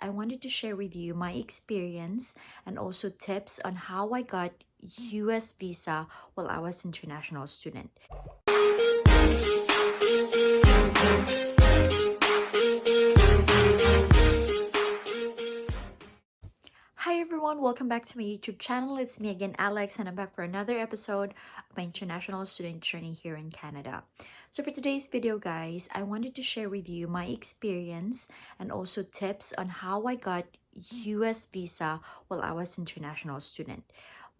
I wanted to share with you my experience and also tips on how I got US visa while I was international student. Hi everyone, welcome back to my YouTube channel. It's me again, Alex, and I'm back for another episode of my international student journey here in Canada. So for today's video, guys, I wanted to share with you my experience and also tips on how I got US visa while I was international student.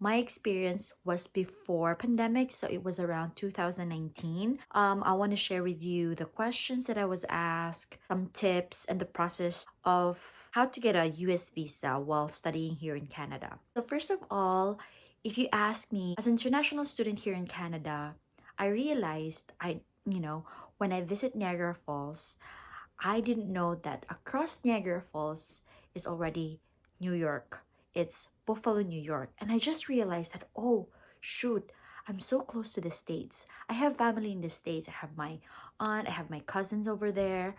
My experience was before pandemic, so it was around 2019. I want to share with you the questions that I was asked, some tips, and the process of how to get a US visa while studying here in Canada. So first of all, if you ask me, as an international student here in Canada, I realized when I visit Niagara Falls, I didn't know that across Niagara Falls is already New York. It's Buffalo, New York. And I just realized that, oh, shoot, I'm so close to the States. I have family in the States. I have my aunt, I have my cousins over there.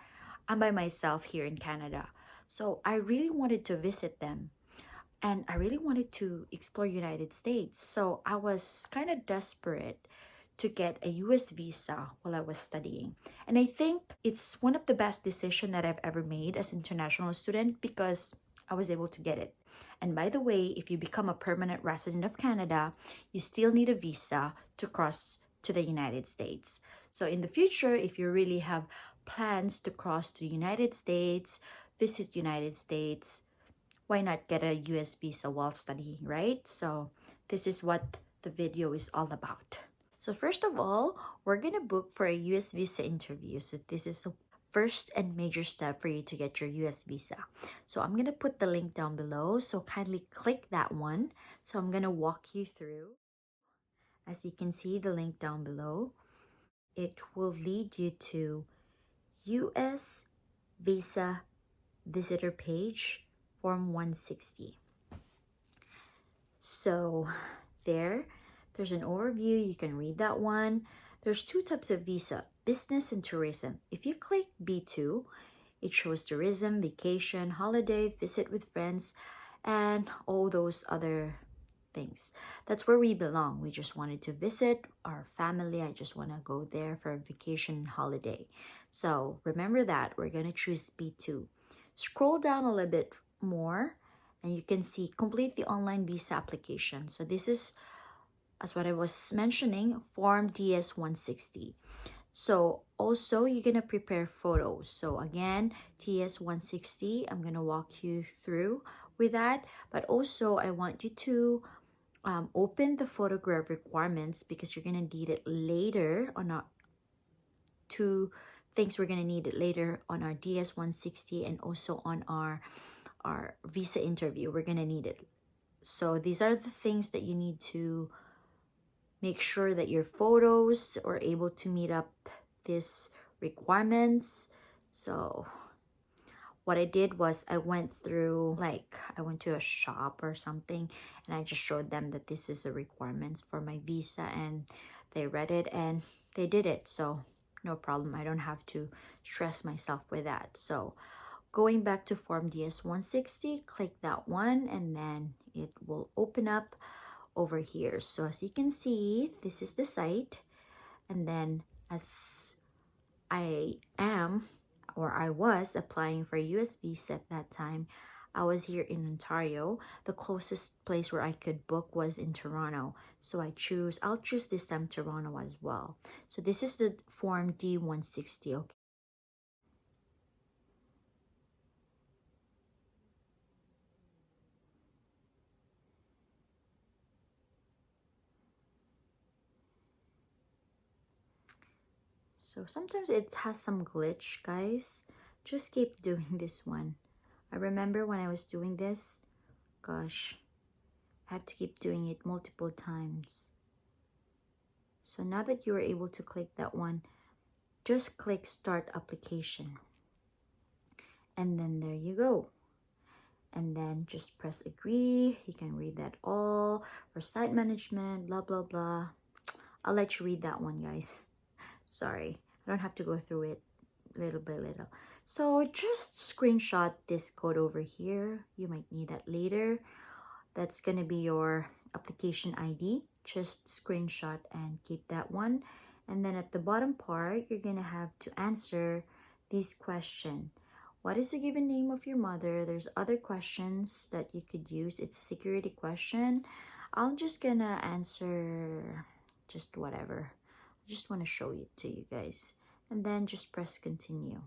I'm by myself here in Canada. So I really wanted to visit them. And I really wanted to explore United States. So I was kind of desperate to get a US visa while I was studying. And I think it's one of the best decisions that I've ever made as an international student because I was able to get it. And by the way, if you become a permanent resident of Canada, you still need a visa to cross to the United States. So in the future, if you really have plans to cross to the United States, visit United States, why not get a US visa while studying, right? So this is what the video is all about. So first of all, we're gonna book for a US visa interview. So this is the first and major step for you to get your US visa. So I'm gonna put the link down below, so kindly click that one. So I'm gonna walk you through. As you can see, the link down below, it will lead you to US visa visitor page, form 160. So there's an overview. You can read that one. There's two types of visa, business and tourism. If you click B2, it shows tourism, vacation, holiday, visit with friends, and all those other things. That's where we belong. We just wanted to visit our family. I just want to go there for a vacation holiday. So remember that we're going to choose B2. Scroll down a little bit more and you can see complete the online visa application. So this is, as what I was mentioning, form DS-160. So also you're gonna prepare photos. So again, TS-160, I'm gonna walk you through with that. But also I want you to open the photograph requirements because you're gonna need it later on our two things we're gonna need it later on our DS-160 and also on our visa interview. We're gonna need it. So these are the things that you need to make sure that your photos are able to meet up these requirements. So what I did was I went to a shop or something and I just showed them that this is the requirements for my visa and they read it and they did it. So no problem. I don't have to stress myself with that. So going back to form DS-160, click that one and then it will open up over here. So as you can see, this is the site. And then as I was applying for a US visa at that time, I was here in Ontario. The closest place where I could book was in Toronto. So I'll choose this time Toronto as well. So this is the form D-160, okay? So sometimes it has some glitch, guys. Just keep doing this one. I remember when I was doing this, gosh, I have to keep doing it multiple times. So now that you are able to click that one, just click start application. And then there you go. And then just press agree. You can read that all for site management, blah, blah, blah. I'll let you read that one, guys. Sorry, I don't have to go through it little by little. So just screenshot this code over here. You might need that later. That's gonna be your application ID. Just screenshot and keep that one. And then at the bottom part, you're gonna have to answer this question. What is the given name of your mother? There's other questions that you could use. It's a security question. I'm just gonna answer just whatever. I just want to show it to you guys. And then just press continue.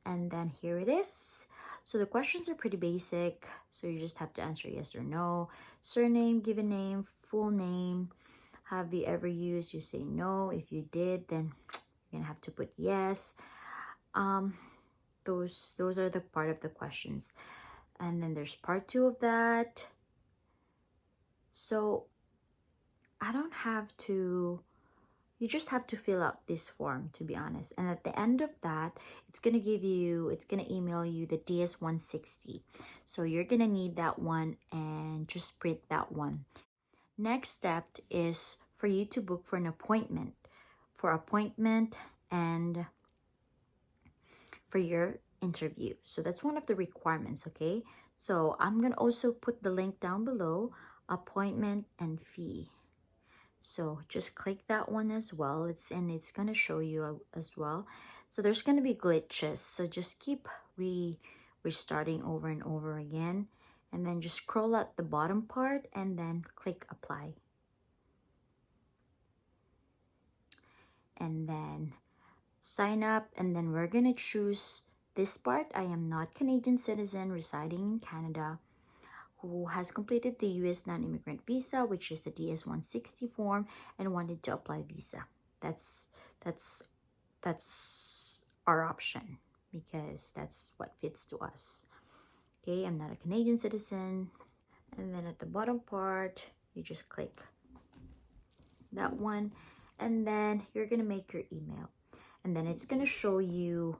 And then here it is. So the questions are pretty basic. So you just have to answer yes or no. Surname, given name, full name. Have you ever used? You say no. If you did, then you're gonna have to put yes. Those are the part of the questions. And then there's part 2 of that. So I don't have to, you just have to fill out this form, to be honest. And at the end of that, it's gonna email you the DS-160. So you're gonna need that one and just print that one. Next step is for you to book for an appointment. And for your interview. So that's one of the requirements, okay? So I'm gonna also put the link down below, appointment and fee. So just click that one as well. It's gonna show you as well. So there's gonna be glitches. So just keep restarting over and over again. And then just scroll at the bottom part and then click apply. And then sign up, and then we're gonna choose this part. I am not Canadian citizen residing in Canada who has completed the U.S. non-immigrant visa, which is the DS-160 form, and wanted to apply visa. That's our option because that's what fits to us. Okay, I'm not a Canadian citizen. And then at the bottom part, you just click that one, and then you're gonna make your email, and then it's gonna show you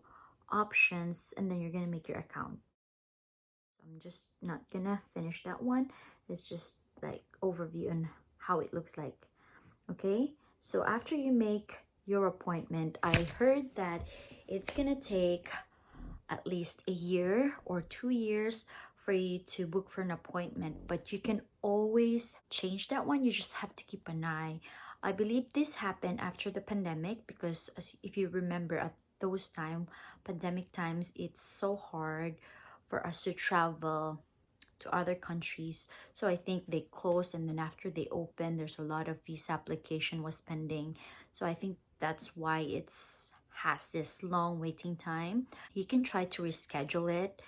options, and then you're gonna make your account. I'm just not gonna finish that one. It's just like overview on how it looks like. Okay, so after you make your appointment, I heard that it's gonna take at least a year or 2 years for you to book for an appointment, but you can always change that one. You just have to keep an eye. I believe this happened after the pandemic because if you remember at those pandemic times, it's so hard for us to travel to other countries. So I think they closed, and then after they opened, there's a lot of visa application was pending. So I think that's why has this long waiting time. You can try to reschedule it.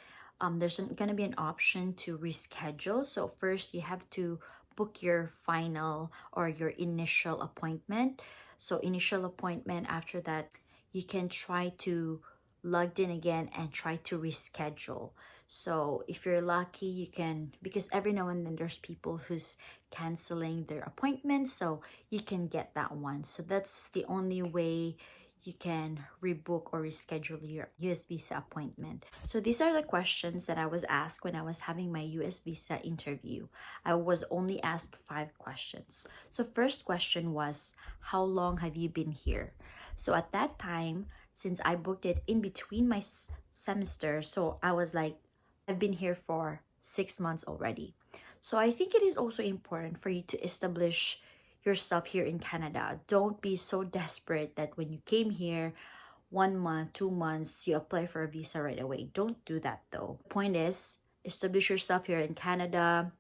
There's going to be an option to reschedule. So first you have to book your final or your initial appointment. So initial appointment, after that, you can try to log in again and try to reschedule. So if you're lucky, you can, because every now and then there's people who's canceling their appointments, so you can get that one. So that's the only way you can rebook or reschedule your US visa appointment. So these are the questions that I was asked when I was having my US visa interview. I was only asked 5 questions. So first question was, how long have you been here? So at that time, since I booked it in between my semester, so I was like, I've been here for 6 months already. So I think it is also important for you to establish yourself here in Canada. Don't be so desperate that when you came here, 1 month, 2 months, you apply for a visa right away. Don't do that though. Point is, establish yourself here in Canada.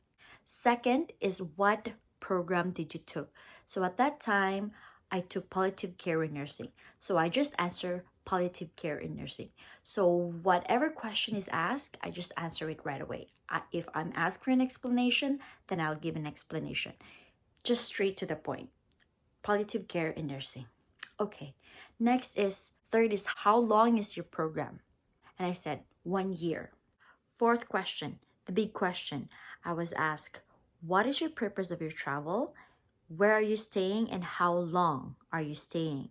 Second is, what program did you took? So at that time, I took palliative care in nursing. So I just answer palliative care in nursing. So whatever question is asked, I just answer it right away. If I'm asked for an explanation, then I'll give an explanation. Just straight to the point. Palliative care in nursing. Okay. Next is, third is, how long is your program? And I said 1 year. Fourth question, the big question. I was asked, what is your purpose of your travel? Where are you staying and how long are you staying?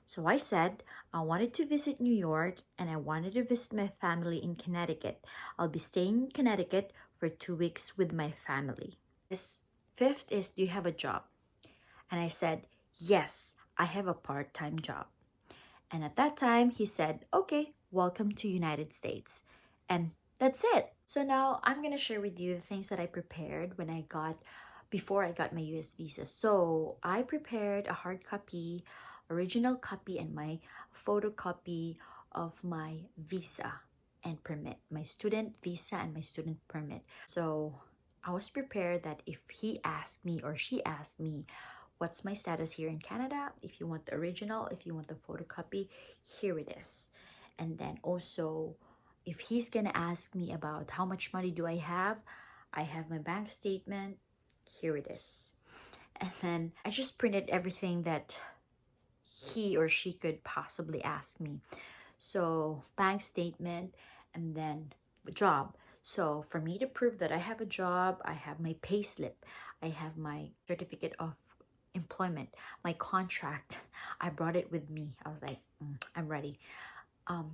So I said, I wanted to visit New York and I wanted to visit my family in Connecticut. I'll be staying in Connecticut for 2 weeks with my family. This fifth is, do you have a job? And I said, yes, I have a part-time job. And at that time, he said, okay, welcome to United States. And that's it. So now I'm gonna share with you the things that I prepared before I got my US visa. So I prepared a hard copy, original copy, and my photocopy of my visa and permit, my student visa and my student permit. So I was prepared that if he asked me or she asked me, what's my status here in Canada? If you want the original, if you want the photocopy, here it is. And then also, if he's gonna ask me about how much money do I have my bank statement, here it is. And then I just printed everything that he or she could possibly ask me. So bank statement and then job. So for me to prove that I have a job, I have my pay slip, I have my certificate of employment, my contract. I brought it with me. I was like, I'm ready.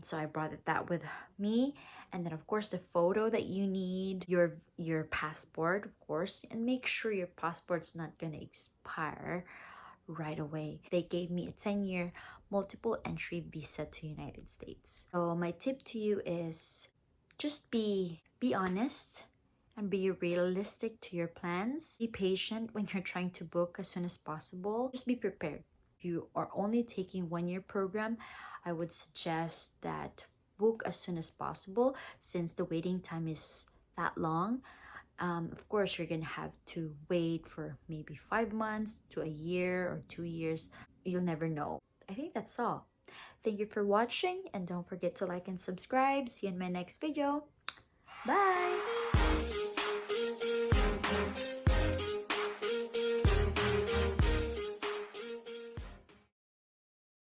So I brought that with me, and then of course the photo that you need, your passport, of course, and make sure your passport's not gonna expire right away. They gave me a 10-year multiple entry visa to United States. So my tip to you is just be honest and be realistic to your plans. Be patient when you're trying to book as soon as possible. Just be prepared. If you are only taking 1-year program, I would suggest that book as soon as possible since the waiting time is that long. Of course, you're gonna have to wait for maybe 5 months to a year or 2 years. You'll never know. I think that's all. Thank you for watching, and don't forget to like and subscribe. See you in my next video. Bye!